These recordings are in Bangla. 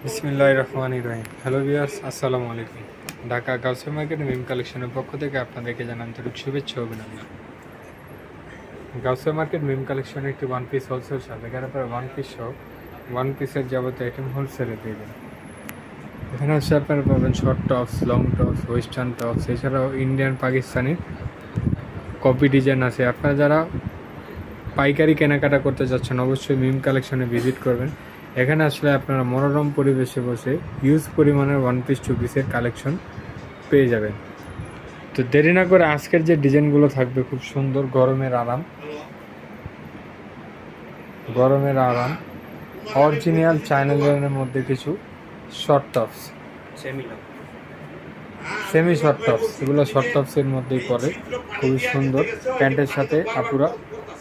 বিসমিল্লাহির রহমানির রহিম। হ্যালো ভিউয়ার্স, আসসালামু আলাইকুম। ঢাকা গাউসিয়া মার্কেট মিম কালেকশনের পক্ষ থেকে আপনাদেরকে জানাই আন্তরিক শুভেচ্ছা ও অভিনন্দন। গাউসিয়া মার্কেট মিম কালেকশনে একটি ওয়ান পিস হোলসেল শপ। এখানে আপনারা ওয়ান পিস সহ ওয়ান পিসের যাবতীয় আইটেম হোলসেলে দিয়ে দেন। এখানে হচ্ছে আপনারা পাবেন short tops, long tops, western tops, এছাড়াও ইন্ডিয়ান পাকিস্তানি কপি ডিজাইন আছে। আপনারা যারা পাইকারি কেনাকাটা করতে যাচ্ছেন অবশ্যই মিম কালেকশনে ভিজিট করবেন। এখানে আসলে আপনারা মনোরম পরিবেশে বসে হিউজ পরিমাণের ওয়ান পিস টু পিসের কালেকশন পেয়ে যাবেন। তো দেরি না করে আজকের যে ডিজাইনগুলো থাকবে খুব সুন্দর, গরমের আরাম অরিজিনাল চায়না ডিজাইনের মধ্যে কিছু short tops, semi short tops, এগুলো শর্ট টপসের মধ্যেই পরে খুবই সুন্দর। প্যান্টের সাথে আপুরা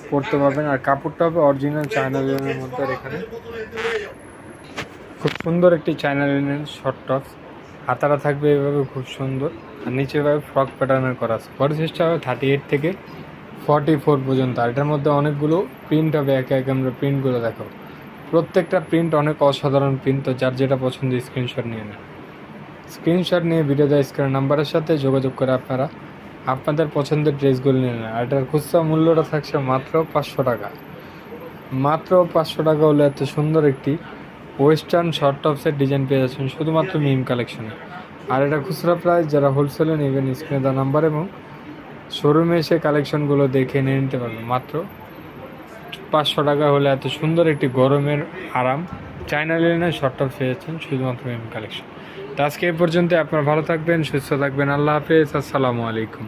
পরতে পারবেন। আর কাপড়টা হবে অরিজিনাল চায়না ডিজাইনের মধ্যে। আর এখানে খুব সুন্দর একটি China linen short tops, Hatara থাকবে এভাবে খুব সুন্দর। আর নিচে এভাবে ফ্রক প্যাটার্নের করা আছে। বডি সাইজটা হবে 38 থেকে 44 পর্যন্ত। আর এটার মধ্যে অনেকগুলো প্রিন্ট হবে, একে একে আমরা প্রিন্টগুলো দেখো। প্রত্যেকটা প্রিন্ট অনেক অসাধারণ প্রিন্ট। তো যার যেটা পছন্দ স্ক্রিনশট নিয়ে নেন। স্ক্রিনশট নিয়ে ভিডিও দেওয়া স্ক্রিনের নাম্বারের সাথে যোগাযোগ করে আপনারা আপনাদের পছন্দের ড্রেসগুলো নিয়ে নেন। আর এটার খুচরা মূল্যটা থাকছে মাত্র 500 টাকা। মাত্র 500 টাকা হলে এত সুন্দর একটি ওয়েস্টার্ন শর্ট টপসের ডিজাইন পেয়ে যাচ্ছেন শুধুমাত্র মিম কালেকশনে। আর এটা খুচরা প্রাইস, যারা হোলসেলে নেবেন স্ক্রিনে দেওয়া নাম্বার এবং শোরুমে এসে কালেকশনগুলো দেখে নিয়ে নিতে পারবেন। মাত্র 500 টাকা হলে এত সুন্দর একটি গরমের আরাম চায়না লিনেনের শর্ট টপস পেয়ে যাচ্ছেন শুধুমাত্র মিম কালেকশন। তো আজকে এই পর্যন্ত। আপনারা ভালো থাকবেন, সুস্থ থাকবেন। আল্লাহ হাফেজ, আসসালামু আলাইকুম।